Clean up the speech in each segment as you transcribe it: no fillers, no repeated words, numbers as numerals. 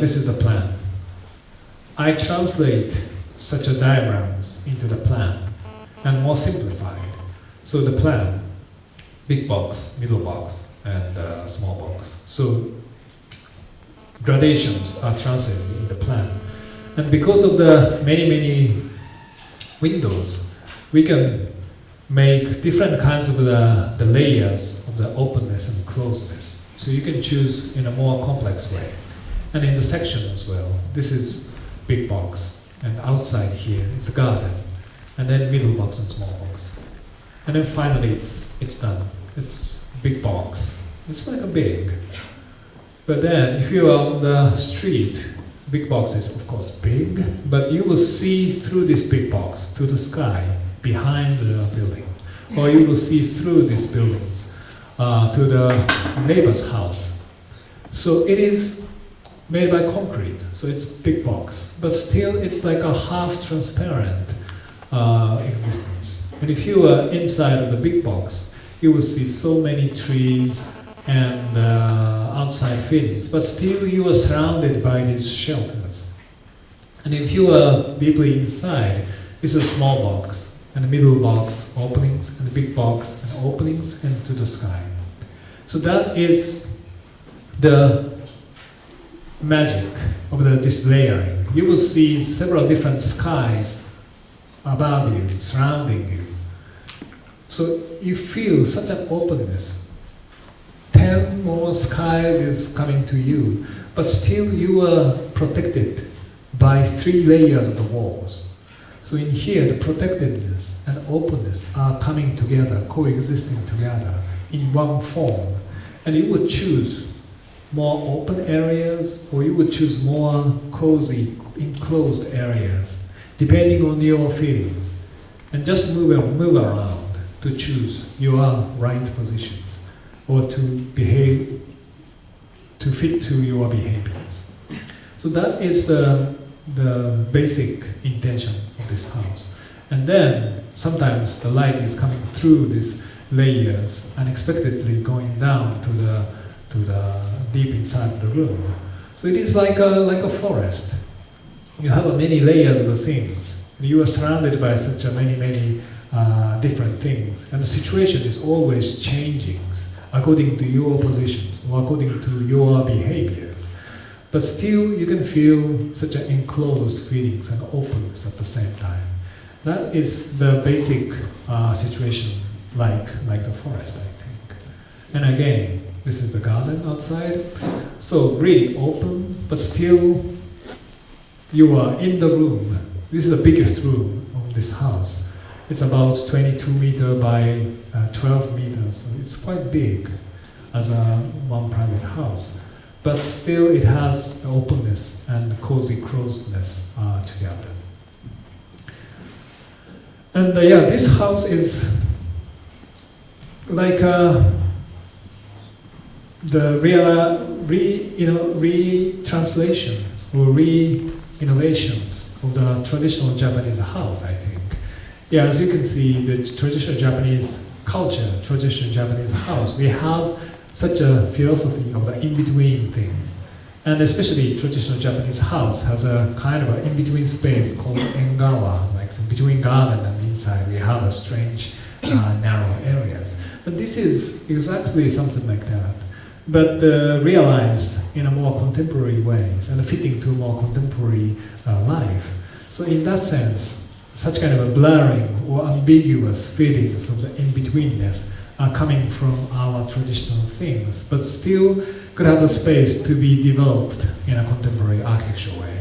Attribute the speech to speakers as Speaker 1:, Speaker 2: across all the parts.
Speaker 1: This is the plan. I translate such a diagrams into the plan and more simplified. So the plan, big box, middle box, and small box. So gradations are translated in the plan. And because of the many windows, we can make different kinds of the layers of the openness and closedness. So you can choose in a more complex way. And in the section as well, this is big box, and outside here it's a garden, and then middle box and small box. And then finally it's done. It's big box. It's like a big. But then if you are on the street, big box is of course big, but you will see through this big box to the sky behind the buildings, or you will see through these buildings to the neighbor's house. So it is made by concrete, so it's big box, but still it's like a half transparent existence. And if you are inside of the big box, you will see so many trees and outside fields, but still you are surrounded by these shelters. And if you are deeply inside, it's a small box, and a middle box, openings, and a big box, and openings, and to the sky. So that is the magic of this layering. You will see several different skies above you, surrounding you. So you feel such an openness. 10 more skies is coming to you, but still you are protected by 3 layers of the walls. So in here, the protectedness and openness are coming together, coexisting together in one form. And you would choose more open areas, or you would choose more cozy, enclosed areas, depending on your feelings. And just move around to choose your right positions, or to behave, to fit to your behaviors. So that is the basic intention of this house. And then sometimes the light is coming through these layers, unexpectedly going down to the deep inside of the room. So it is like a forest. You have many layers of the things. You are surrounded by such many different things, and the situation is always changing according to your positions or according to your behaviors. But still, you can feel such an enclosed feelings and openness at the same time. That is the basic situation, like the forest, I think. And again, this is the garden outside. So really open, but still you are in the room. This is the biggest room of this house. It's about 22 meters by 12 meters. So it's quite big as one private house. But still it has the openness and the cozy closeness together. And yeah, this house is like the retranslation or re-innovations of the traditional Japanese house, I think. Yeah, as you can see, the traditional Japanese culture, traditional Japanese house, we have such a philosophy of the in-between things. And especially traditional Japanese house has a kind of an in-between space called engawa, like between garden and inside we have a strange narrow areas. But this is exactly something like that, but realized in a more contemporary ways and fitting to more contemporary life. So in that sense, such kind of a blurring or ambiguous feelings of the in-betweenness are coming from our traditional things, but still could have a space to be developed in a contemporary architectural way.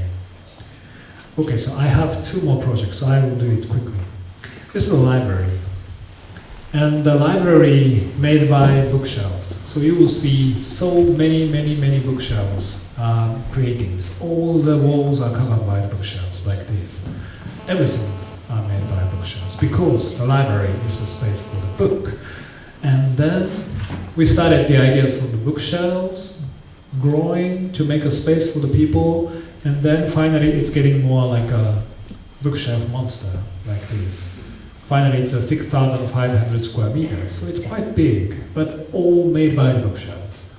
Speaker 1: Okay, so I have 2 more projects, so I will do it quickly. This is a library. And the library made by bookshelves. So you will see so many bookshelves creating this. All the walls are covered by the bookshelves like this. Everything's made by bookshelves because the library is the space for the book. And then we started the ideas for the bookshelves, growing to make a space for the people, and then finally it's getting more like a bookshelf monster like this. Finally, it's a 6,500 square meters, so it's quite big, but all made by the bookshelves.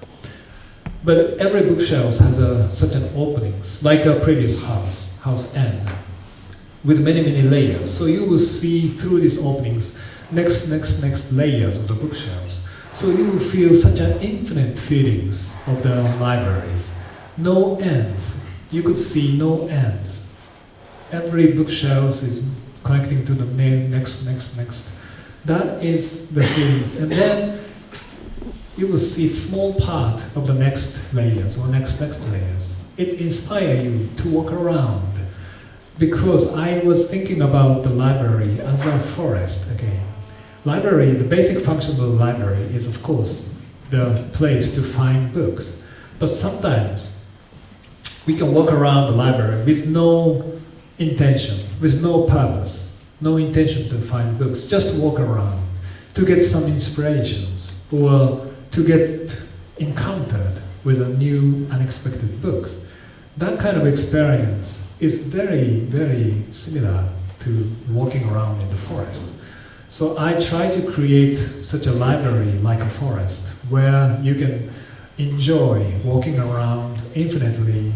Speaker 1: But every bookshelf has such an openings, like a previous house N, with many, many layers. So you will see through these openings next layers of the bookshelves. So you will feel such an infinite feelings of the libraries. No ends. You could see no ends. Every bookshelf is connecting to the next. That is the feelings. And then you will see small part of the next layers or next layers. It inspires you to walk around. Because I was thinking about the library as a forest again. Library, the basic function of the library is of course the place to find books. But sometimes we can walk around the library with no intention, with no purpose, no intention to find books, just walk around to get some inspirations or to get encountered with a new unexpected books. That kind of experience is very, very similar to walking around in the forest. So I try to create such a library like a forest where you can enjoy walking around infinitely,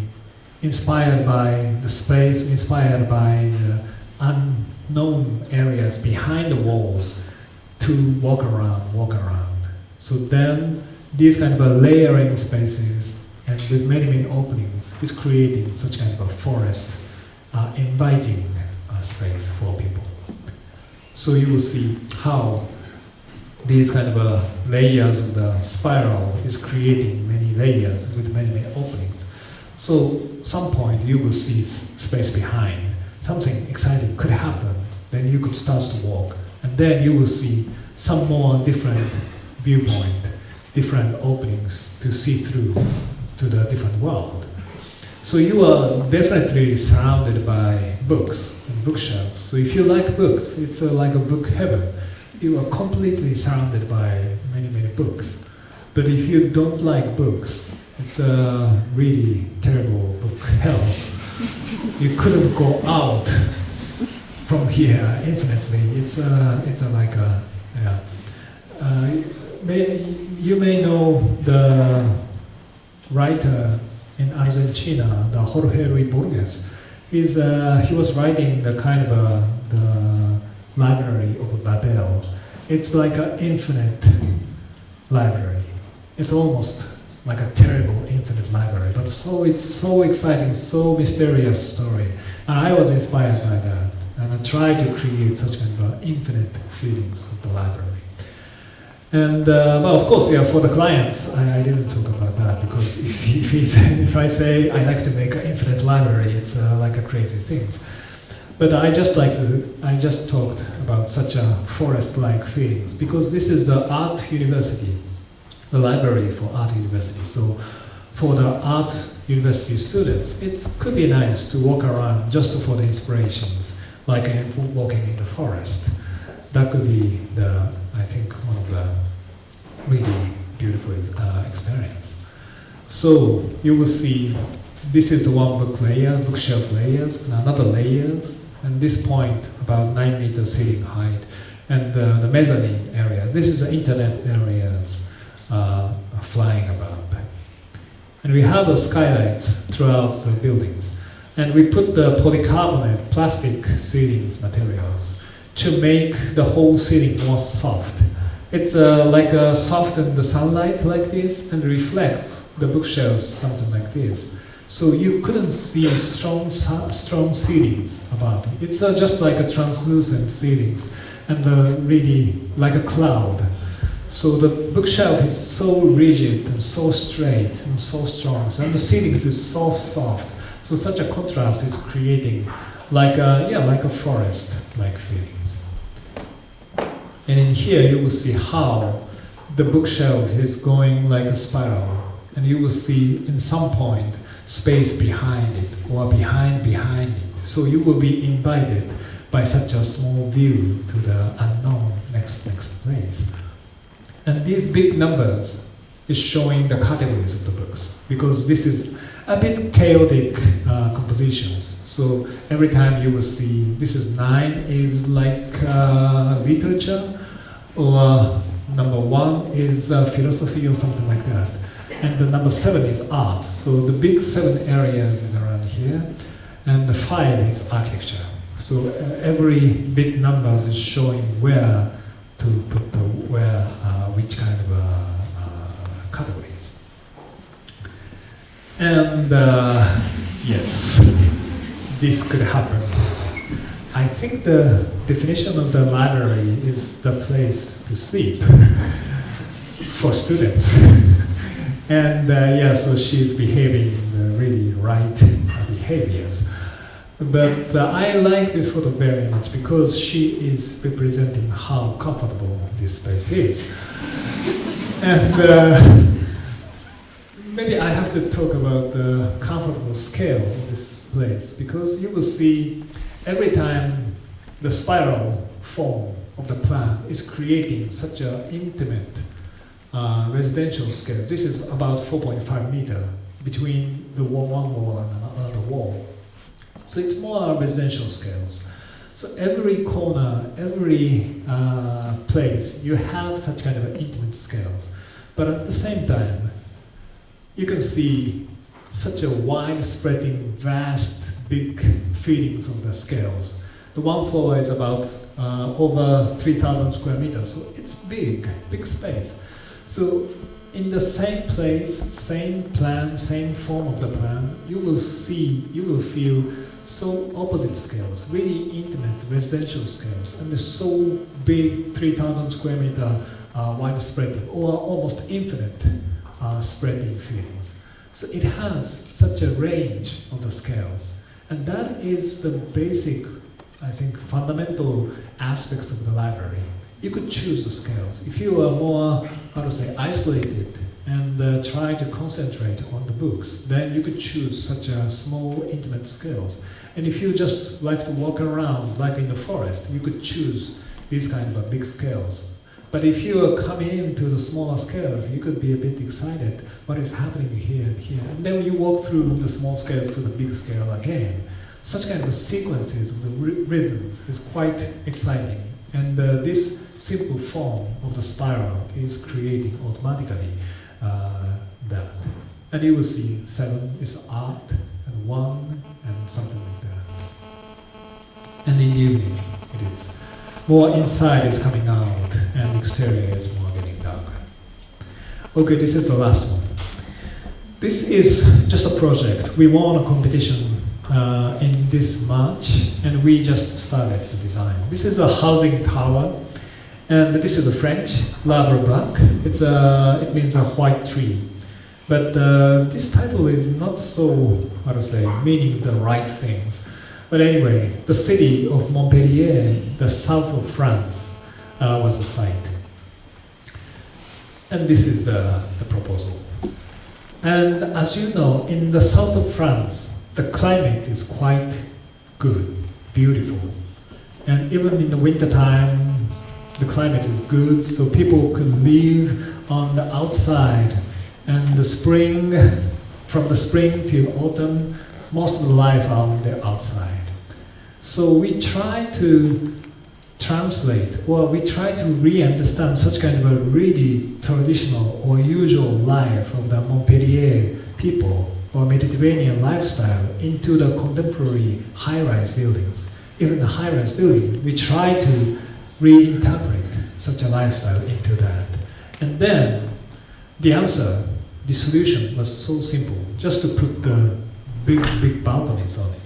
Speaker 1: inspired by the space, inspired by the unknown areas behind the walls to walk around. So then these kind of layering spaces and with many openings is creating such kind of a forest, inviting space for people. So you will see how these kind of layers of the spiral is creating many layers with many openings. So some point you will see space behind, something exciting could happen, then you could start to walk, and then you will see some more different viewpoint, different openings to see through to the different world. So you are definitely surrounded by books and bookshelves. So if you like books, it's like a book heaven. You are completely surrounded by many books. But if you don't like books, it's a really terrible book hell. You couldn't go out from here infinitely. It's like a, yeah. You may know the writer in Argentina, the Jorge Luis Borges. He was writing the kind of the library of Babel. It's like an infinite library. It's almost like a terrible infinite library, but it's so exciting, so mysterious story. And I was inspired by that, and I tried to create such kind of infinite feelings of the library. And well, of course, yeah, for the clients, I didn't talk about that because if I say I like to make an infinite library, it's like a crazy things. But I just talked about such a forest-like feelings because this is the art university, the library for art university. So for the art university students, it could be nice to walk around just for the inspirations, like walking in the forest. That could be I think one of the really beautiful experience. So you will see this is the one bookshelf layers, and another layers, and this point about 9 meters ceiling height, and the mezzanine area. This is the internet areas flying above. And we have the skylights throughout the buildings. And we put the polycarbonate plastic ceilings materials to make the whole ceiling more soft. It's like soft in the sunlight like this and reflects the bookshelves, something like this. So you couldn't see strong ceilings about it. It's just like a translucent ceilings and really like a cloud. So the bookshelf is so rigid and so straight and so strong, and the ceilings is so soft. So such a contrast is creating like a forest-like feelings. And in here you will see how the bookshelf is going like a spiral, and you will see in some point space behind it or behind it. So you will be invited by such a small view to the unknown next place. And these big numbers is showing the categories of the books, because this is a bit chaotic compositions. So every time you will see this is 9 is like literature, or number 1 is philosophy or something like that. And the number 7 is art. So the big 7 areas is around here, and the 5 is architecture. So every big numbers is showing where to put the which kind of categories. And yes, this could happen. I think the definition of the library is the place to sleep for students. And yeah, so she's behaving really right behaviors. But I like this photo very much because she is representing how comfortable this space is. And maybe I have to talk about the comfortable scale of this place, because you will see every time the spiral form of the plan is creating such an intimate residential scale. This is about 4.5 meters between the one wall and another wall. So it's more residential scales. So every corner, every place, you have such kind of intimate scales. But at the same time, you can see such a wide-spreading, vast, big feelings of the scales. The one floor is about over 3,000 square meters, so it's big space. So in the same place, same plan, same form of the plan, you will feel so opposite scales, really intimate residential scales, and so big 3,000 square meter widespread or almost infinite spreading feelings. So it has such a range of the scales, and that is the basic, I think, fundamental aspects of the library. You could choose the scales. If you are more, how to say, isolated and try to concentrate on the books, then you could choose such a small, intimate scales. And if you just like to walk around, like in the forest, you could choose these kind of big scales. But if you are coming into the smaller scales, you could be a bit excited, what is happening here and here. And then you walk through the small scales to the big scale again. Such kind of sequences of the rhythms is quite exciting. And this simple form of the spiral is creating automatically that. And you will see 7 is art, and 1, and something like that. And in the evening, it is more inside is coming out, and exterior is more getting darker. Okay, this is the last one. This is just a project. We won a competition in this March, and we just started the design. This is a housing tower, and this is a French, l'arbre blanc. It means a white tree. But this title is not so, how to say, meaning the right things. But anyway, the city of Montpellier, the south of France, was the site. And this is the proposal. And as you know, in the south of France, the climate is quite good, beautiful. And even in the winter time, the climate is good, so people could live on the outside. And the spring, from the spring till autumn, most of the life are on the outside. So we try to translate, or we try to re-understand such kind of a really traditional or usual life of the Montpellier people or Mediterranean lifestyle into the contemporary high-rise buildings. Even the high-rise building, we try to reinterpret such a lifestyle into that. And then the answer, the solution was so simple, just to put the big balconies on it.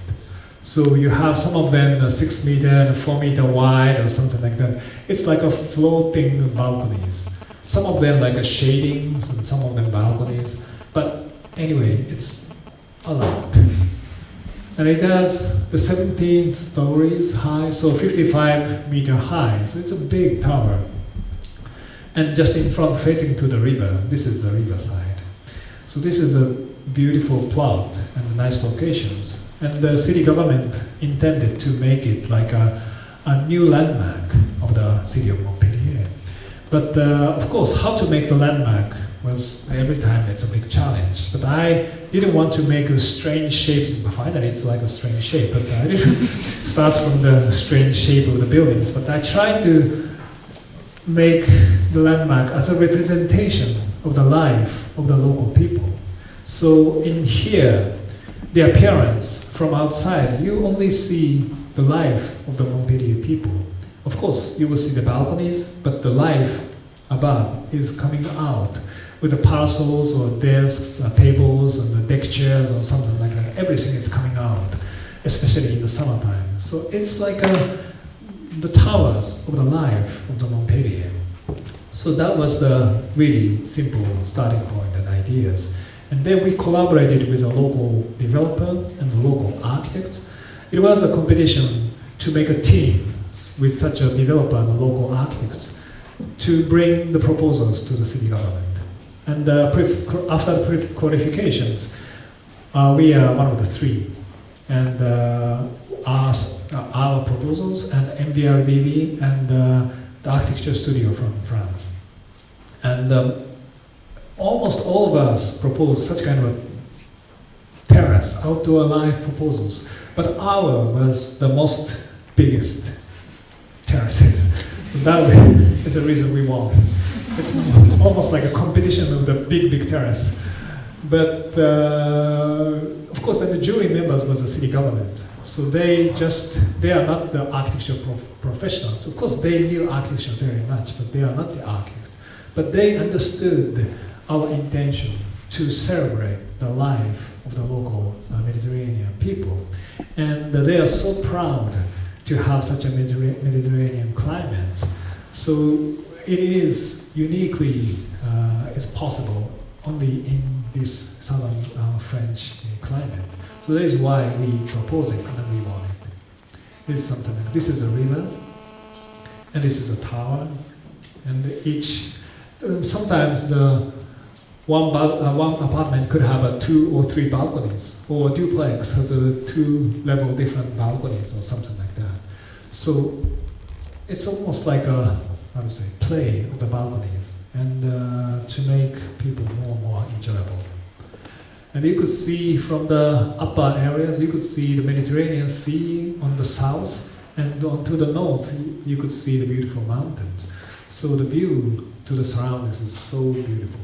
Speaker 1: So you have some of them 6 meter and 4 meter wide or something like that. It's like a floating balconies. Some of them like a shadings and some of them balconies. But anyway, it's a lot. And it has the 17 stories high, so 55 meter high. So it's a big tower. And just in front, facing to the river, this is the riverside. So this is a beautiful plot and nice locations. And the city government intended to make it like a new landmark of the city of Montpellier. But of course, how to make the landmark was every time it's a big challenge. But I didn't want to make a strange shape. Finally, it's like a strange shape, but I didn't start from the strange shape of the buildings. But I tried to make the landmark as a representation of the life of the local people. So in here, the appearance from outside, you only see the life of the Montpellier people. Of course, you will see the balconies, but the life above is coming out with the parcels or desks, tables, and the deck chairs or something like that. Everything is coming out, especially in the summertime. So it's like the towers of the life of the Montpellier. So that was the really simple starting point and ideas. And then we collaborated with a local developer and local architects. It was a competition to make a team with such a developer and local architects to bring the proposals to the city government. And after the pre-qualifications, we are one of the three. And our proposals and MVRDV and the architecture studio from France. And almost all of us proposed such kind of a terrace, outdoor live proposals. But our was the most biggest terraces. That is the reason we won. It's almost like a competition of the big terrace. But of course, the jury members was the city government. So they are not the architecture professionals. Of course, they knew architecture very much, but they are not the architects. But they understood our intention to celebrate the life of the local Mediterranean people. And they are so proud to have such a Mediterranean climate. So it is uniquely, it's possible only in this southern French climate. So that is why we propose it and we want it. This is something. This is a river, and this is a tower, and each. Sometimes the one apartment could have 2 or 3 balconies, or a duplex has 2 level different balconies or something like that. So it's almost like a, how to say, play of the balconies, and to make people more and more enjoyable. And you could see from the upper areas, you could see the Mediterranean Sea on the south, and onto the north, you could see the beautiful mountains. So the view to the surroundings is so beautiful.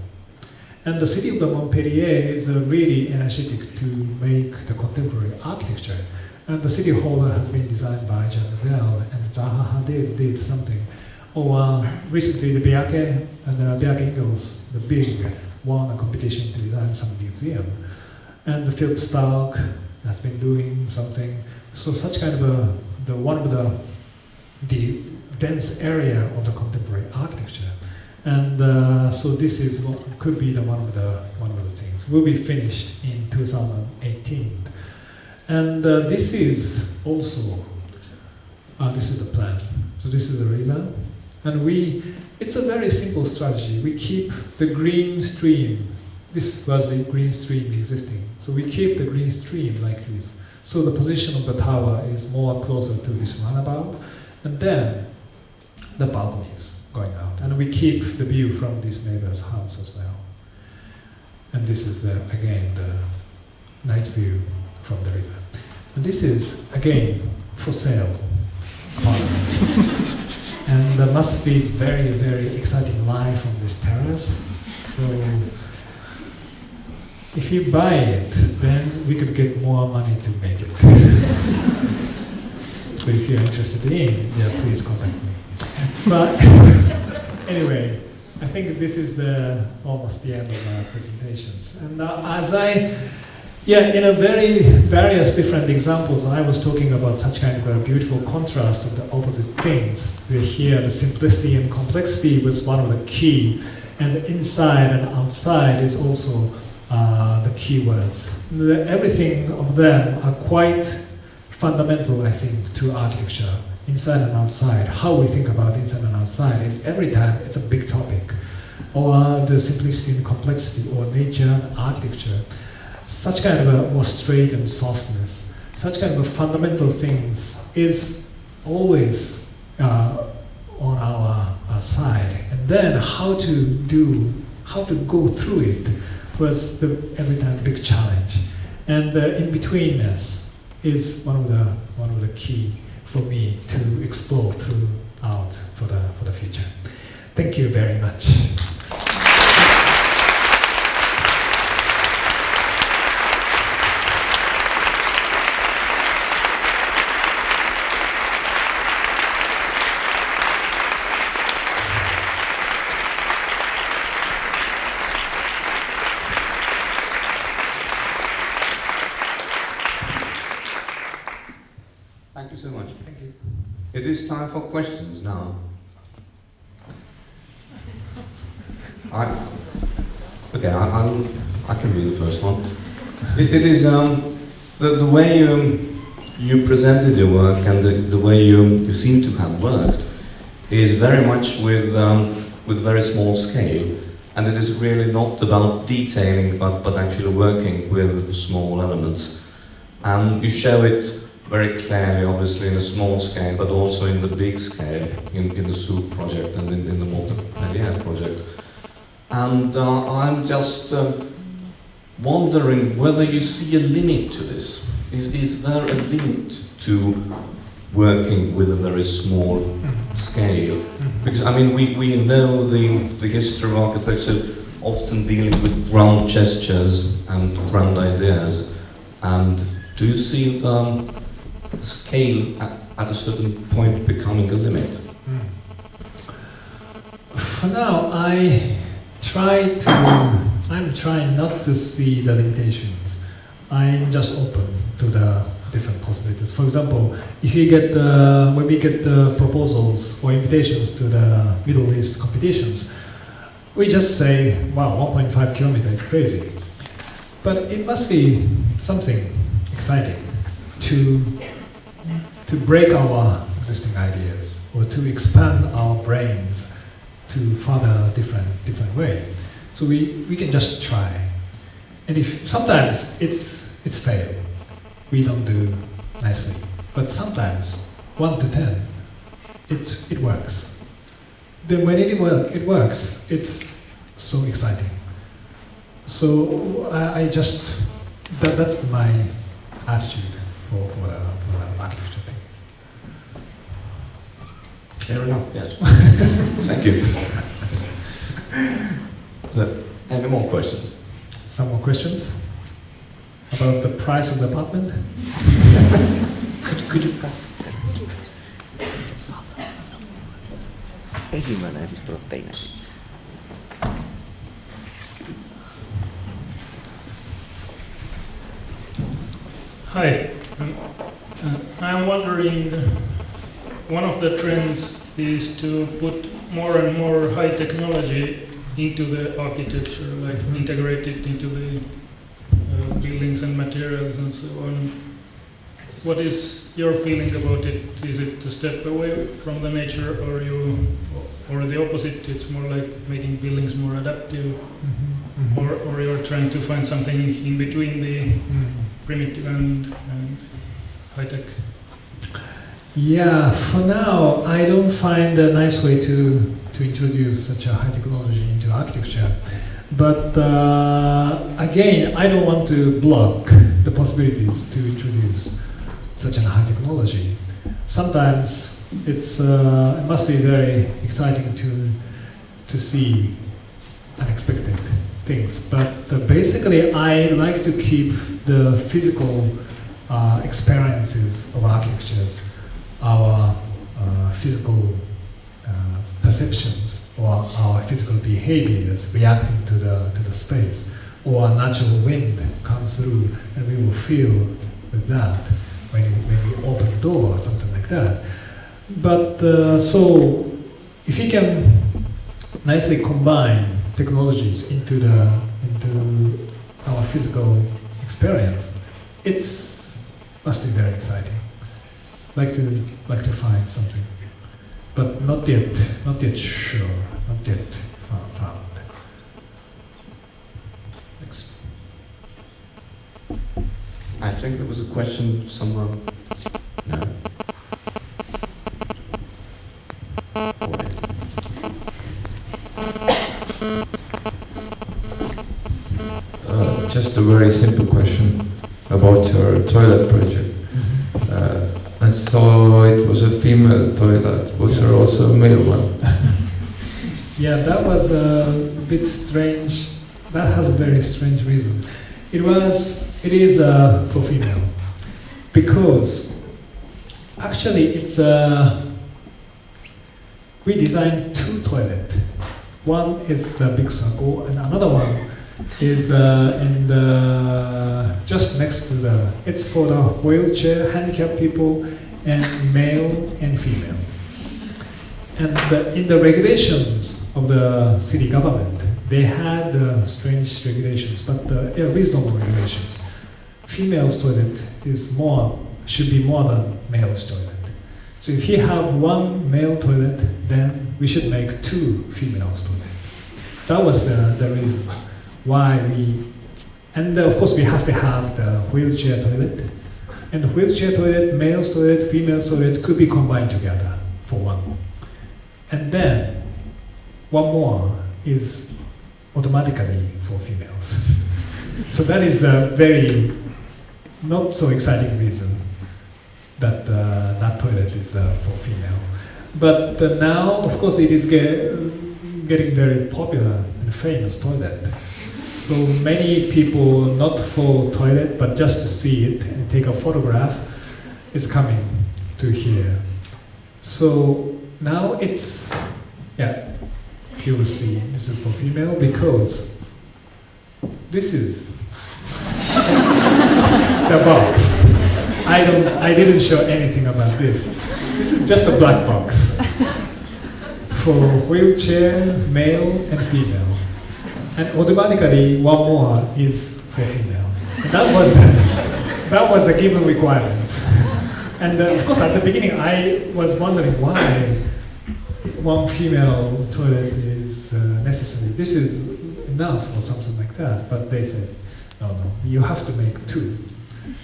Speaker 1: And the city of the Montpellier is really energetic to make the contemporary architecture. And the city hall has been designed by Jean Nouvel, and Zaha Hadid did something. Or recently the Bjarke and Bjarke Ingels, the big, won a competition to design some museum. And the Philip Stark has been doing something. So such kind of one of the dense area of the contemporary architecture. And so this is could be one of the things. Will be finished in 2018. And this is also, this is the plan. So this is a river. And it's a very simple strategy. We keep the green stream. This was the green stream existing. So we keep the green stream like this. So the position of the tower is more closer to this runabout. And then the balconies going out. And we keep the view from this neighbor's house as well. And this is, again, the night view from the river. And this is, again, for sale apartment. And there must be very, very exciting life on this terrace. So if you buy it, then we could get more money to make it. So if you're interested in, yeah, please contact me. But anyway, I think this is almost the end of our presentations. And in a very various different examples, I was talking about such kind of a beautiful contrast of the opposite things. Here, the simplicity and complexity was one of the key, and the inside and outside is also the key words. Everything of them are quite fundamental, I think, to architecture, inside and outside. How we think about inside and outside is every time it's a big topic, or the simplicity and complexity, or nature and architecture. Such kind of more straight and softness, such kind of fundamental things is always on our side. And then how to go through it was every time big challenge. And the in-betweenness is one of the key for me to explore throughout for the future. Thank you very much.
Speaker 2: Thank you so much.
Speaker 1: Thank you.
Speaker 2: It is time for questions now. I can be the first one. It is the way you presented your work and the way you seem to have worked is very much with very small scale, and it is really not about detailing but actually working with small elements. And you show it very clearly, obviously, in a small scale, but also in the big scale, in the Sou project and in the multi-media project. And I'm just wondering whether you see a limit to this. Is there a limit to working with a very small scale? Because I mean, we know the history of architecture often dealing with grand gestures and grand ideas. And do you see the scale at a certain point becoming a limit?
Speaker 1: For now, I'm trying not to see the limitations. I'm just open to the different possibilities. For example, if you get when we get the proposals or invitations to the Middle East competitions, we just say, wow, 1.5 kilometers is crazy. But it must be something exciting to break our existing ideas or to expand our brains to further different way. So we can just try. And if sometimes it's fail, we don't do nicely. But sometimes 1 to 10, it works. Then when it works, it's so exciting. So I just that's my attitude for the architecture things.
Speaker 2: Fair enough, yes. Thank you. Any more questions?
Speaker 1: Some more questions about the price of the apartment?
Speaker 2: Could you...
Speaker 3: Esimene ja siis tuleb teine.
Speaker 4: Hi, I'm wondering, one of the trends is to put more and more high technology into the architecture, like integrate it into the buildings and materials and so on. What is your feeling about it? Is it a step away from the nature, or the opposite? It's more like making buildings more adaptive, or you're trying to find something in between the primitive and high tech?
Speaker 1: Yeah, for now, I don't find a nice way to introduce such a high technology into architecture. But again, I don't want to block the possibilities to introduce such a high technology. Sometimes it must be very exciting to see unexpected things. But basically, I like to keep the physical experiences of architectures, our physical perceptions or our physical behaviors reacting to the space, or a natural wind comes through and we will feel with that when we open the door or something like that. But so if you can nicely combine technologies into our physical experience, must be very exciting. Like to find something, but not yet sure, not yet found.
Speaker 2: Thanks. I think there was a question somewhere. No.
Speaker 5: Just a very simple question about your toilet project. I saw it was a female toilet. Was there also a male one?
Speaker 1: Yeah, that was a bit strange. That has a very strange reason. It is for female, because actually we designed 2 toilets. One is a big circle, and another one is just next to it's for the wheelchair handicapped people and male and female. And in the regulations of the city government, they had strange regulations, but reasonable regulations. Female's toilet should be more than male's toilet. So if you have one male toilet, then we should make two females toilet. That was the reason why and of course we have to have the wheelchair toilet. And the wheelchair toilet, male's toilet, female's toilet could be combined together for one. And then one more is automatically for females. So that is the very not so exciting reason that that toilet is for female. But now, of course, it is getting very popular and famous toilet. So many people, not for toilet, but just to see it and take a photograph, is coming to here. So now it's, you will see, this is for female because this is the box. I didn't show anything about this. This is just a black box for wheelchair, male and female. And automatically one more is for female. And that was a given requirement. And of course at the beginning I was wondering why one female toilet is necessary. This is enough or something like that. But they said, no, you have to make two.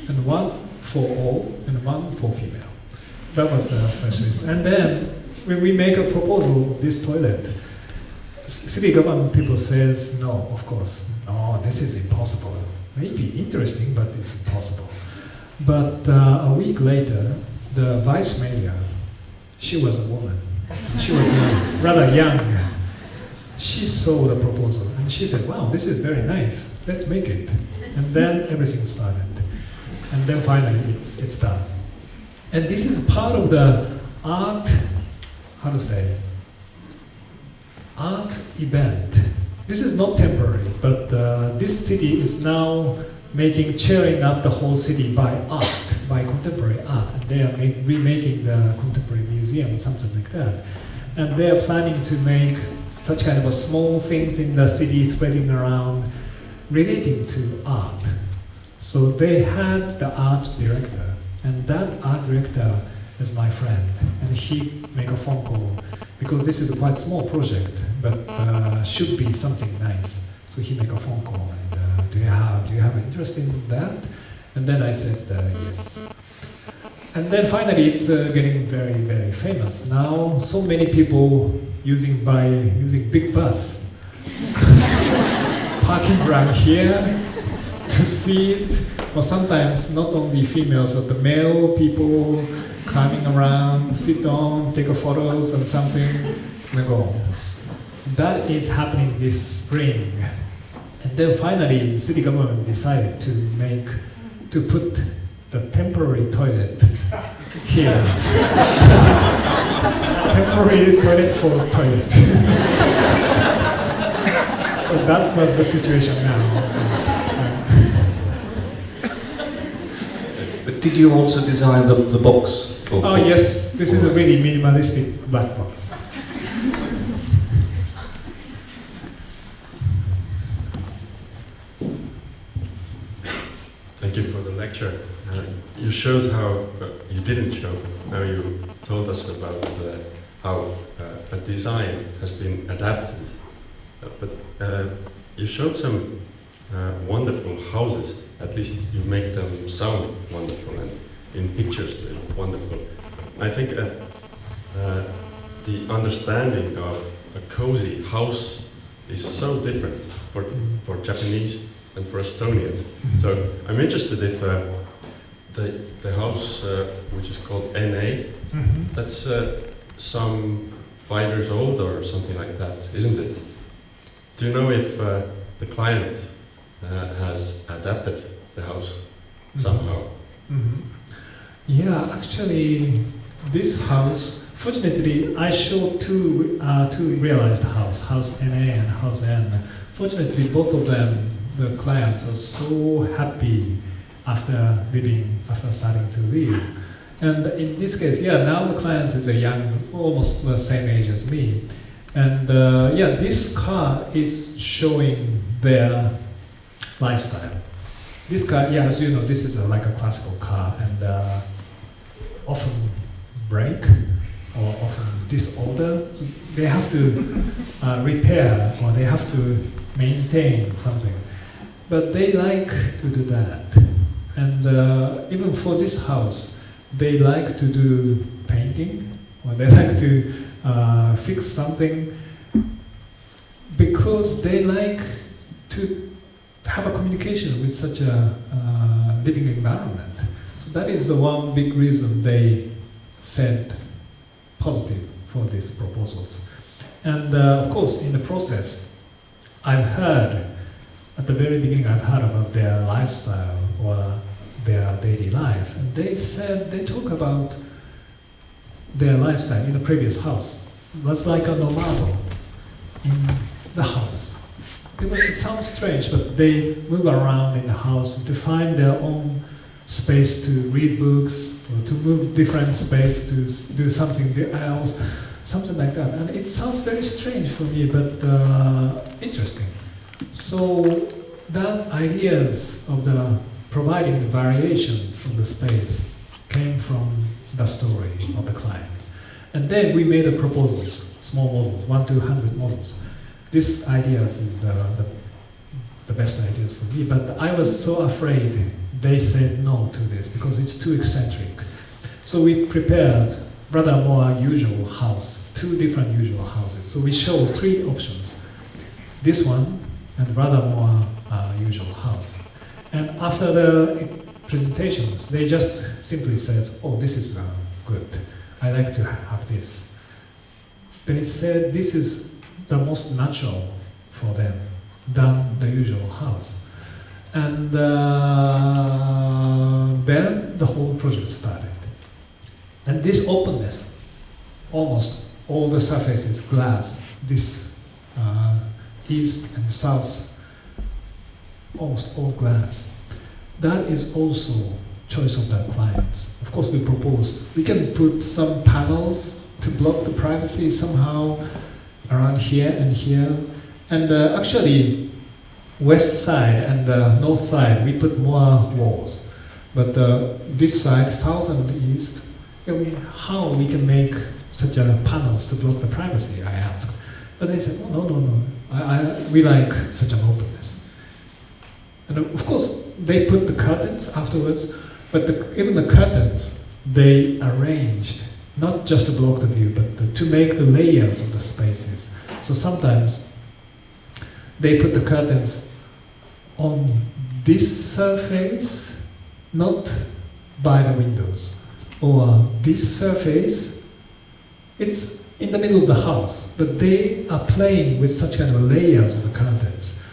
Speaker 1: And one for all and one for female. That was the first reason. And then when we make a proposal, this toilet, city government people says, no, of course, no, this is impossible. Maybe interesting, but it's impossible. But a week later, the vice mayor, she was a woman. She was rather young. She saw the proposal and she said, wow, this is very nice. Let's make it. And then everything started. And then finally it's done. And this is part of the art, art event. This is not temporary, but this city is now cheering up the whole city by art, by contemporary art. And they are remaking the contemporary museum, something like that. And they are planning to make such kind of a small things in the city spreading around relating to art. So they had the art director, and that art director is my friend, and he made a phone call because this is a quite small project, but should be something nice. So he made a phone call, and do you have interest in that? And then I said yes. And then finally, it's getting very, very famous. Now, so many people using big bus, parking around here to see it. Or sometimes not only females, but the male people climbing around, sit on, take a photos and something, and go home. So that is happening this spring. And then finally, the city government decided to put the temporary toilet here. Temporary toilet for toilet. So that was the situation now.
Speaker 2: But did you also design the box?
Speaker 1: Yes, this is a really minimalistic black box.
Speaker 3: Thank you for the lecture. You showed how, you didn't show, how you told us about how a design has been adapted. But you showed some wonderful houses. At least you make them sound wonderful, and in pictures they're wonderful. I think the understanding of a cozy house is so different for Japanese and for Estonians. So I'm interested if the house, which is called NA, that's some 5 years old or something like that, isn't it? Do you know if the client has adapted the house somehow?
Speaker 1: Yeah, actually, this house, fortunately, I showed two realized house NA and house N. Fortunately, both of them, the clients are so happy after starting to live. And in this case, yeah, now the client is a young, almost the same age as me. And yeah, this car is showing their lifestyle. This car, yeah, as you know, this is like a classical car, and often break or often disorder. So they have to repair, or they have to maintain something. But they like to do that. And even for this house, they like to do painting, or they like to fix something, because they like to have a communication with such a living environment. So that is the one big reason they said positive for these proposals. And of course, in the process, I've heard, at the very beginning, I've heard about their lifestyle or their daily life. And they said, they talk about their lifestyle in the previous house. It was like a nomado in the house. It sounds strange, but they move around in the house to find their own space to read books, or to move different space to do something else, something like that. And it sounds very strange for me, but interesting. So that ideas of the providing the variations of the space came from the story of the clients. And then we made a proposals, small models, 1 to 100 models. These ideas is the best ideas for me, but I was so afraid they said no to this because it's too eccentric. So we prepared rather more usual house, 2 different usual houses. So we show 3 options. This one and rather more usual house. And after the presentations, they just simply says, oh, this is good. I like to have this. They said this is the most natural for them than the usual house. And then the whole project started. And this openness, almost all the surfaces glass, this east and south, almost all glass. That is also choice of the clients. Of course, we propose we can put some panels to block the privacy somehow around here and here. And actually, west side and the north side, we put more walls. But this side, south and east, how we can make such a panels to block the privacy, I asked. But they said, oh, no. We like such an openness. And of course, they put the curtains afterwards, but even the curtains, they arranged, not just to block the view, but to make the layers of the spaces. So sometimes they put the curtains on this surface, not by the windows, or this surface, it's in the middle of the house, but they are playing with such kind of layers of the curtains.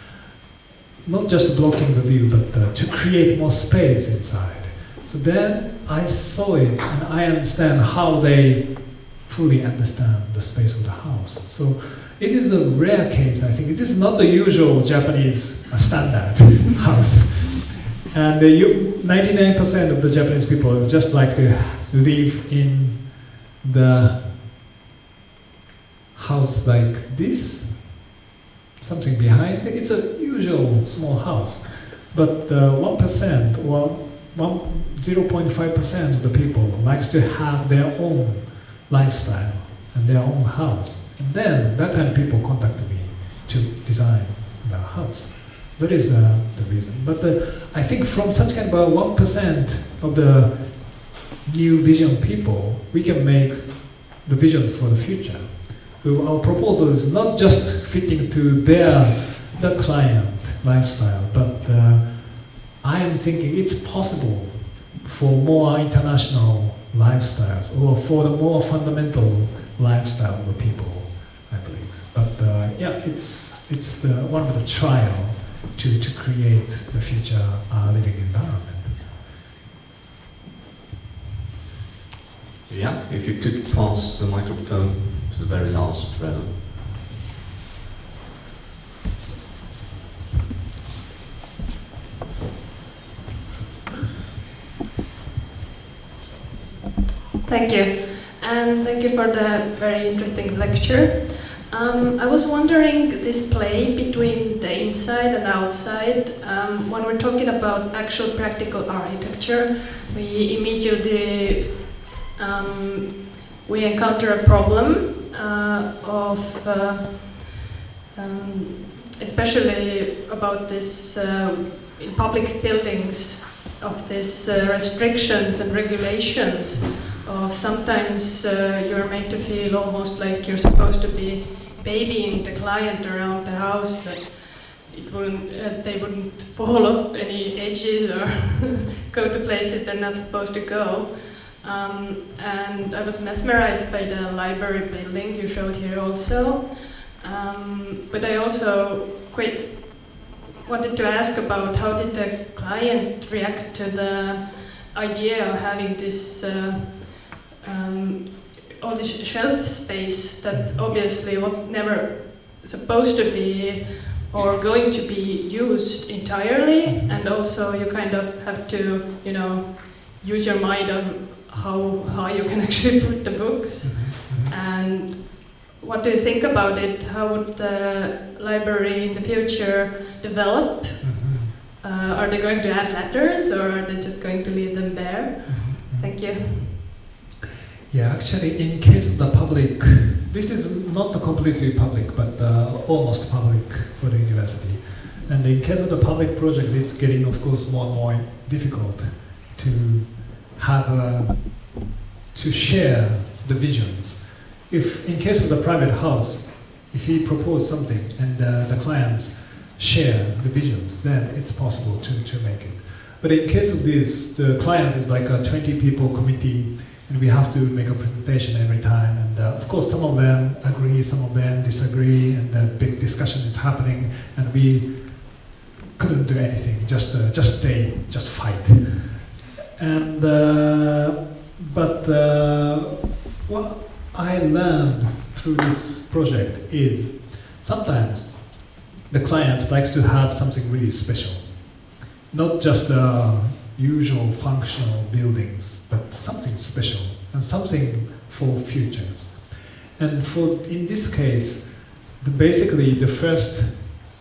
Speaker 1: Not just blocking the view, but to create more space inside. So then I saw it and I understand how they fully understand the space of the house. So it is a rare case, I think. It is not the usual Japanese standard house. And 99% of the Japanese people just like to live in the house like this, something behind. It's a usual small house, but 1% or 0.5% of the people likes to have their own lifestyle and their own house. And then that kind of people contact me to design the house. That is the reason. But I think from such kind of 1% of the new vision people, we can make the visions for the future. So our proposal is not just fitting to the client lifestyle, but I am thinking it's possible for more international lifestyles, or for the more fundamental lifestyle of the people, I believe. But yeah, it's one of the trial to create the future living environment.
Speaker 2: Yeah, if you could pass the microphone to the very last row.
Speaker 6: Thank you. And thank you for the very interesting lecture. I was wondering this play between the inside and outside. When we're talking about actual practical architecture, we immediately we encounter a problem of especially about this in public buildings of these restrictions and regulations of sometimes you're made to feel almost like you're supposed to be babying the client around the house, that it wouldn't, they wouldn't fall off any edges or go to places they're not supposed to go. And I was mesmerized by the library building you showed here also. But I also quite wanted to ask about how did the client react to the idea of having this all this shelf space that obviously was never supposed to be or going to be used entirely, and also you kind of have to, you know, use your mind on how you can actually put the books. And what do you think about it? How would the library in the future develop? Are they going to add letters, or are they just going to leave them bare? Thank you.
Speaker 1: Yeah, actually, in case of the public, this is not completely public, but almost public for the university. And in case of the public project, it's getting, of course, more and more difficult to have to share the visions. If in case of the private house, if he proposes something and the clients share the visions, then it's possible to make it. But in case of this, the client is like a 20 people committee, and we have to make a presentation every time. And of course, some of them agree, some of them disagree, and a big discussion is happening, and we couldn't do anything, just stay, just fight. And what I learned through this project is sometimes the client likes to have something really special, not just usual functional buildings, but something special and something for futures. And in this case, basically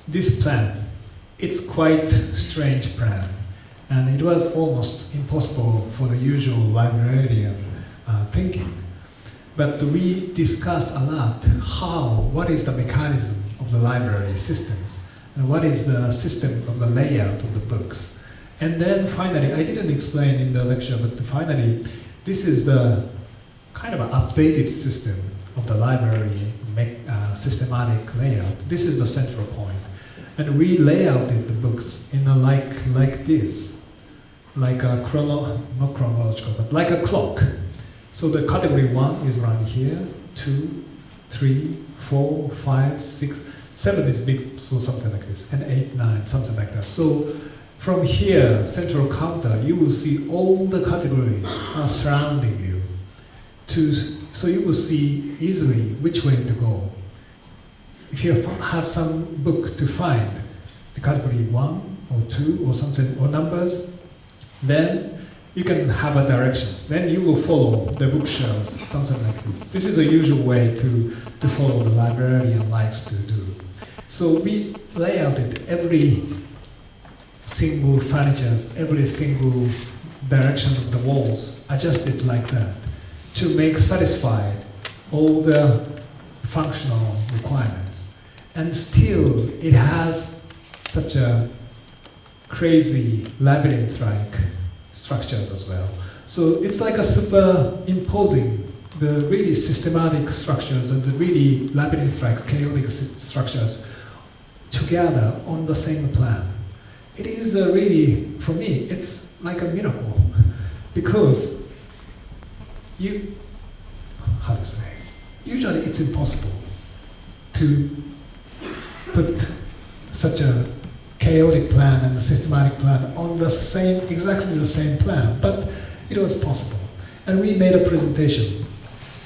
Speaker 1: this plan, it's quite strange plan, and it was almost impossible for the usual librarian thinking. But we discussed a lot what is the mechanism of the library systems, and what is the system of the layout of the books. And then finally, I didn't explain in the lecture, but finally, this is the kind of an updated system of the library systematic layout. This is the central point. And we layouted the books in a like this, like a not chronological, but like a clock. So the category 1 is around here, 2, 3, 4, 5, 6, 7 is big, so something like this, and 8, 9, something like that. So from here, central counter, you will see all the categories are surrounding you. So you will see easily which way to go. If you have some book to find, the category 1 or 2 or something, or numbers, then you can have a directions. Then you will follow the bookshelves, something like this. This is a usual way to follow the librarian likes to do. So we layouted every single furniture, every single direction of the walls, adjusted like that to make satisfied all the functional requirements. And still, it has such a crazy labyrinth-like structures as well. So it's like a superimposing the really systematic structures and the really labyrinth-like chaotic structures together on the same plan. It is really, for me, it's like a miracle, because how to say, usually it's impossible to put such a chaotic plan and a systematic plan on the same, exactly the same plan, but it was possible. And we made a presentation.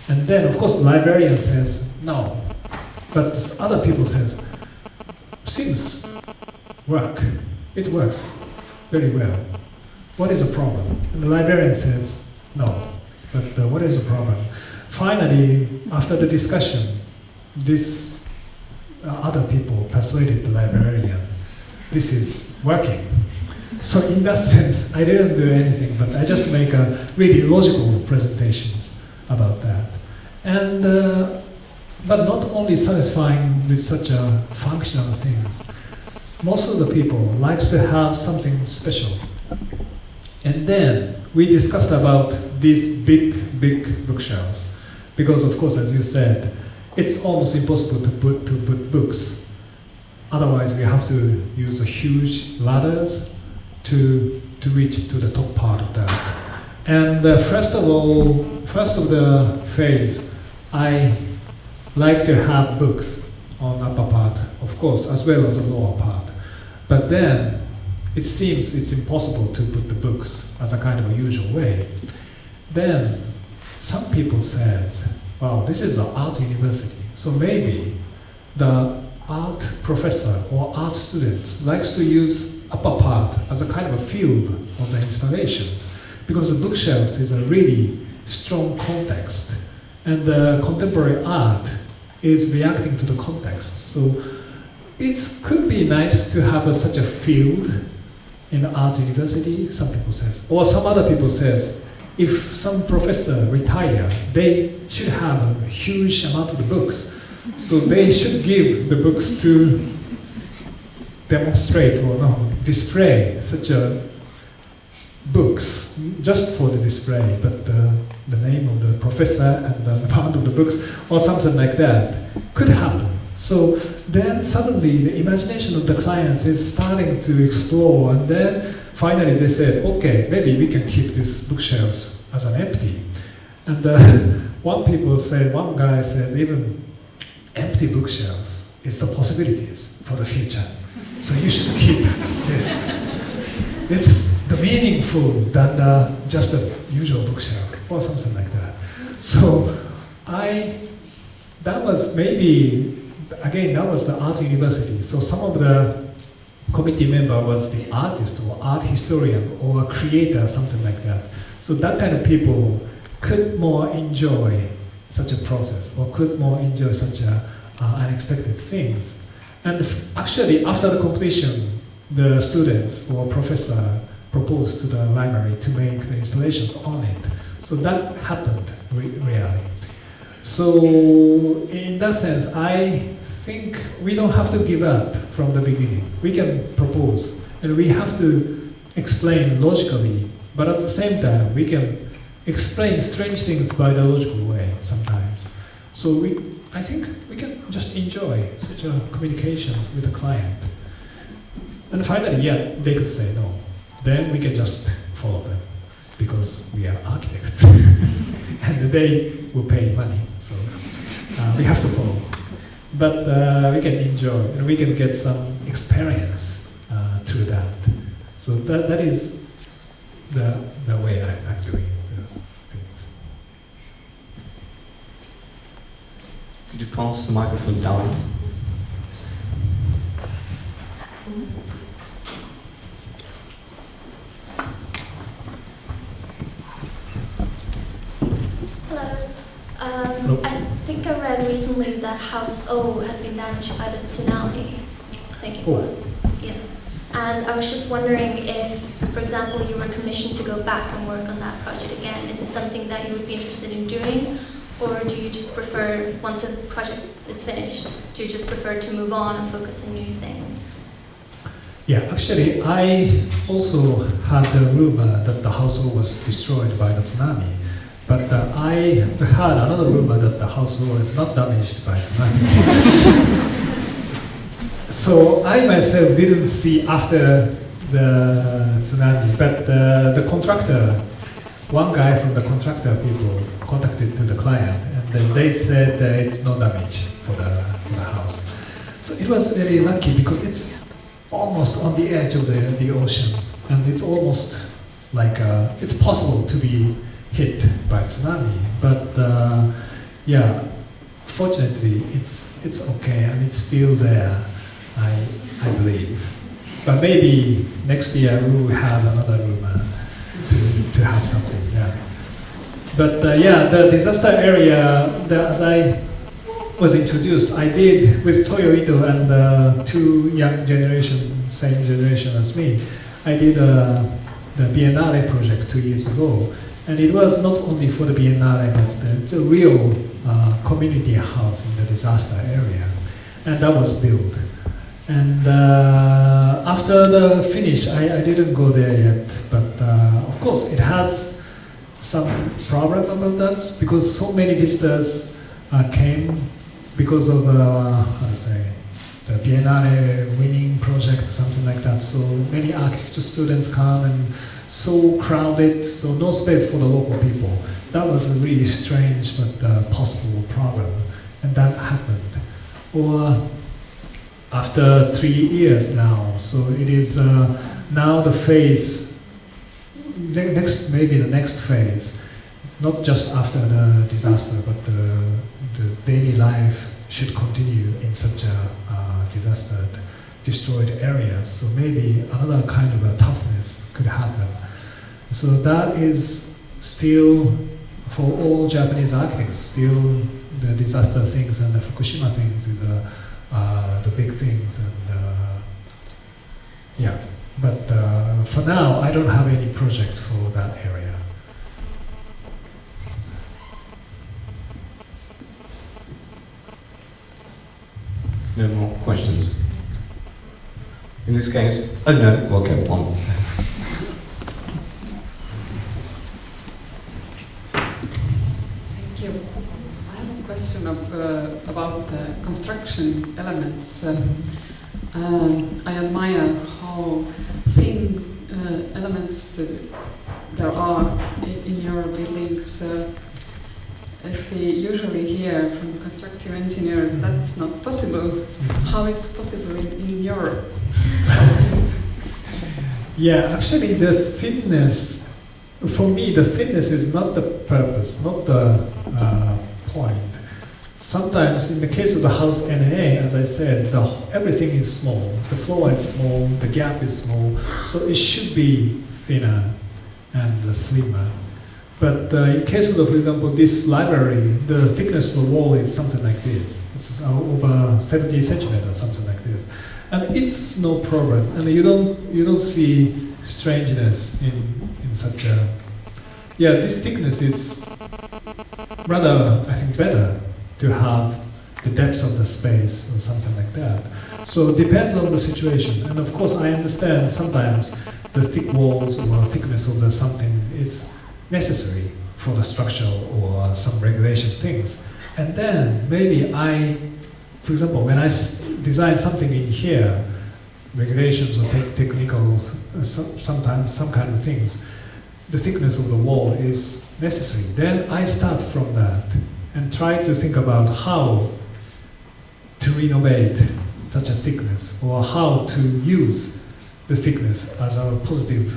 Speaker 1: And then, of course, the librarian says, no. But this other people says, seems work. It works very well. What is the problem? And the librarian says, no. But what is the problem? Finally, after the discussion, this other people persuaded the librarian, this is working. So in that sense, I didn't do anything, but I just make a really logical presentations about that. And, but not only satisfying with such a functional things, most of the people likes to have something special. And then we discussed about these big bookshelves, because of course, as you said, it's almost impossible to put books. Otherwise, we have to use huge ladders to reach to the top part of that. And first of the phase, I like to have books on upper part, of course, as well as the lower part. But then it seems it's impossible to put the books as a kind of a usual way. Then some people said, wow, this is an art university, so maybe the art professor or art students likes to use upper part as a kind of a field of the installations, because the bookshelves is a really strong context, and the contemporary art is reacting to the context. So it could be nice to have such a field in the art university, some people says. Or some other people says, if some professor retire, they should have a huge amount of the books. So they should give the books to demonstrate or no, display such a books, just for the display, but the name of the professor and the amount of the books or something like that could happen. So then suddenly the imagination of the clients is starting to explore, and then finally they said, okay, maybe we can keep these bookshelves as an empty. And one guy says, even empty bookshelves is the possibilities for the future. So you should keep this. It's the meaningful than just a usual bookshelf or something like that. So that was maybe, again, that was the art university. So some of the committee member was the artist or art historian or a creator, something like that. So that kind of people could more enjoy such a process or could more enjoy such unexpected things. And actually, after the completion, the students or professor proposed to the library to make the installations on it. So that happened, really. So in that sense, I think we don't have to give up from the beginning. We can propose, and we have to explain logically, but at the same time, we can explain strange things by the logical way sometimes. So I think we can just enjoy such a communications with the client. And finally, yeah, they could say no. Then we can just follow them, because we are architects. And they will pay money, so we have to follow. But we can enjoy, and we can get some experience through that. So that is the way I'm doing things.
Speaker 2: Could you pass the microphone down?
Speaker 7: Hello. I think I read recently that House O had been damaged by the tsunami. I think it was. Yeah. And I was just wondering if, for example, you were commissioned to go back and work on that project again. Is it something that you would be interested in doing? Or do you just prefer, once a project is finished, do you just prefer to move on and focus on new things?
Speaker 1: Yeah, actually, I also had a rumor that the House O was destroyed by the tsunami. But I heard another rumor that the House O is not damaged by tsunami. So I myself didn't see after the tsunami, but the contractor, one guy from the contractor people contacted to the client, and then they said it's no damage for the house. So it was very lucky, because it's almost on the edge of the ocean, and it's almost like it's possible to be hit by tsunami, but yeah, fortunately it's okay, and it's still there, I believe. But maybe next year we will have another rumor to have something, yeah. But yeah, the disaster area, as I was introduced, I did with Toyo Ito and two young generation, same generation as me. I did the Biennale project 2 years ago, and it was not only for the Biennale, but it's a real community house in the disaster area, and that was built. And after the finish, I didn't go there yet, but of course it has some problem about that, because so many visitors came because of how to say, the Biennale winning project, something like that. So many architecture students come and so crowded, so no space for the local people. That was a really strange but possible problem, and that happened. Or after 3 years now, so it is now the phase, maybe the next phase, not just after the disaster, but the daily life should continue in such a disaster destroyed areas. So maybe another kind of a toughness could happen. So that is still, for all Japanese architects, still the disaster things and the Fukushima things is the big things. And yeah, but for now I don't have any project for that area.
Speaker 2: No more questions? In this case, oh no, okay, on.
Speaker 8: Thank you. I have a question about the construction elements. I admire how thin elements there are in your buildings. If we usually hear from constructive engineers that's not possible, how it's possible in your houses?
Speaker 1: Yeah, actually the thinness, for me the thinness is not the purpose, not the point. Sometimes in the case of the house NA, as I said, everything is small. The floor is small, the gap is small, so it should be thinner and slimmer. But in case of, for example, this library, the thickness of the wall is something like this. It's over 70 centimeters, something like this, and it's no problem. And you don't see strangeness in such a. Yeah, this thickness is rather, I think, better to have the depth of the space or something like that. So it depends on the situation. And of course, I understand sometimes the thick walls or thickness of the something is necessary for the structure or some regulation things. And then maybe for example, when I design something in here, regulations or technical, sometimes some kind of things, the thickness of the wall is necessary. Then I start from that and try to think about how to renovate such a thickness, or how to use the thickness as a positive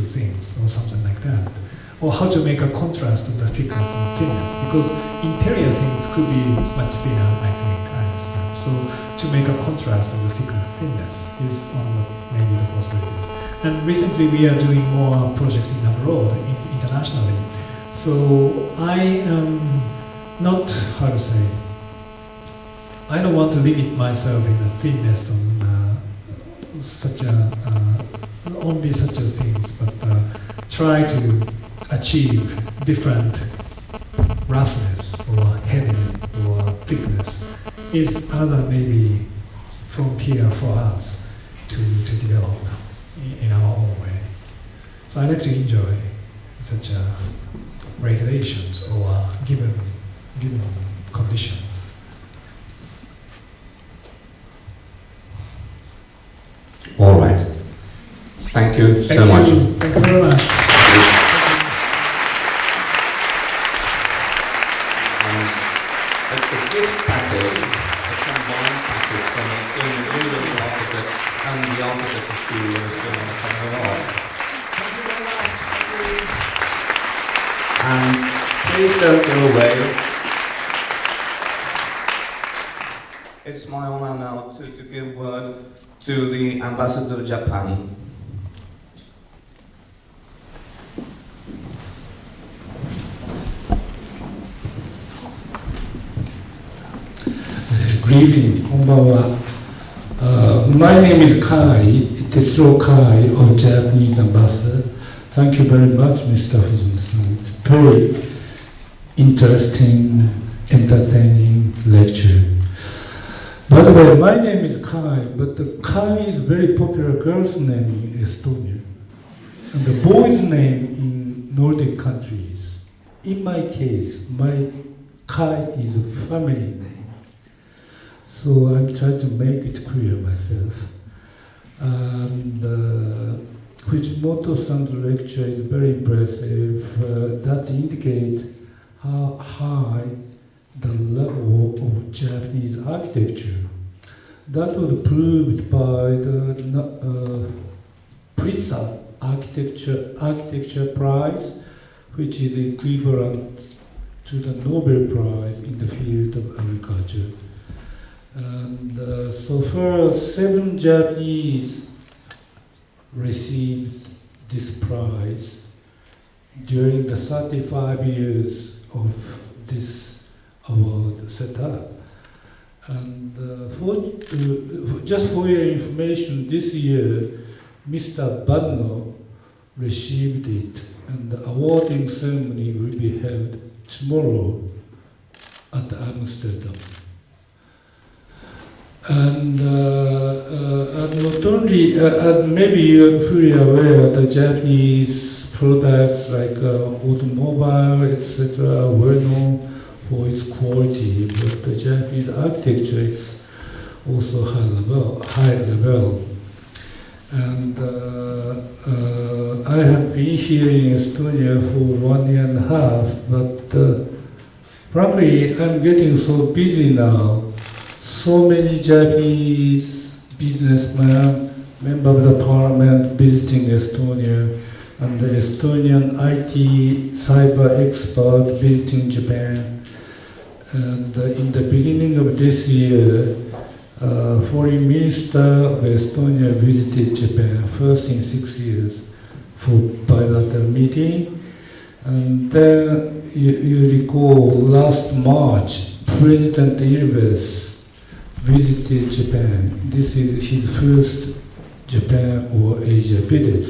Speaker 1: things or something like that. Or how to make a contrast of the thickness and thinness, because interior things could be much thinner, I think, I understand. So to make a contrast of the thickness is one of maybe the possibilities. And recently we are doing more projects abroad, internationally. So I am not, how to say, I don't want to limit myself in the thinness on only such a things, but try to achieve different roughness or heaviness or thickness is another maybe frontier for us to develop in our own way. So I like to enjoy such regulations or given conditions.
Speaker 2: All right. Thank you so much.
Speaker 1: Thank you very much.
Speaker 2: It's a good package, a combined package from the Estonian Union of Architects and the Architecture School of Estonian Academy of Arts. And please don't go away. It's my honor now to give word to the Ambassador of Japan.
Speaker 9: evening, konbanwa. My name is Kai, Tetsuo Kai of Japanese Ambassador. Thank you very much, Mr. Fujimoto. It's very interesting, entertaining lecture. By the way, my name is Kai, but the Kai is a very popular girl's name in Estonia, and the boy's name in Nordic countries. In my case, my Kai is a family name, so I'm trying to make it clear myself. And Fujimoto-san's lecture is very impressive. That indicates how high the level of Japanese architecture. That was proved by the Pritzker Architecture Prize, which is equivalent to the Nobel Prize in the field of agriculture. And so far, 7 Japanese received this prize during the 35 years of this award set up. And just for your information, this year, Mr. Banno received it, and the awarding ceremony will be held tomorrow at Amsterdam. And not only, maybe you're fully aware, the Japanese products like automobile, etc., are well known for its quality, but the Japanese architecture is also high level. And I have been here in Estonia for 1 year and a half, but frankly, I'm getting so busy now. So many Japanese businessmen, members of the parliament visiting Estonia, and the Estonian IT cyber expert visiting Japan. And in the beginning of this year, Foreign Minister of Estonia visited Japan, first in 6 years, for bilateral meeting. And then you recall last March, President Ilves visited Japan. This is his first Japan or Asia visit.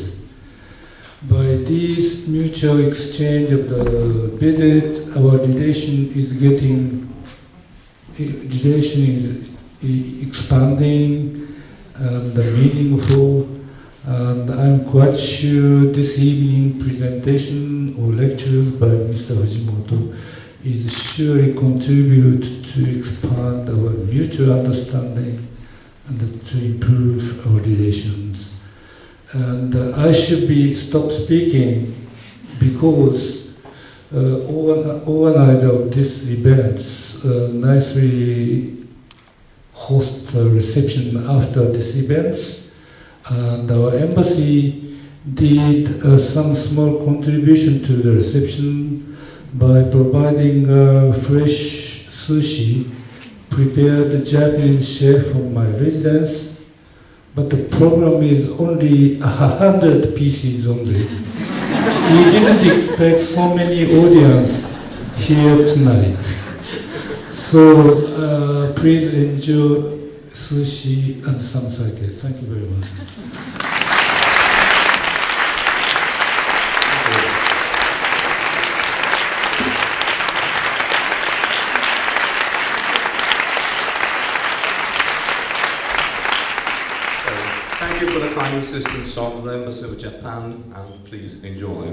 Speaker 9: By this mutual exchange of the visit, our relation is expanding and meaningful. And I'm quite sure this evening presentation or lectures by Mr. Fujimoto is surely contribute to expand our mutual understanding and to improve our relations. And I should stop speaking because organizer of this event nicely host a reception after this event, and our embassy did some small contribution to the reception by providing fresh sushi prepared Japanese chef from my residence. But the problem is only 100 pieces only. We didn't expect so many audience here tonight. So please enjoy sushi and some sake. Thank you very much.
Speaker 2: Thank you for the kind assistance of the Embassy of Japan, and please enjoy.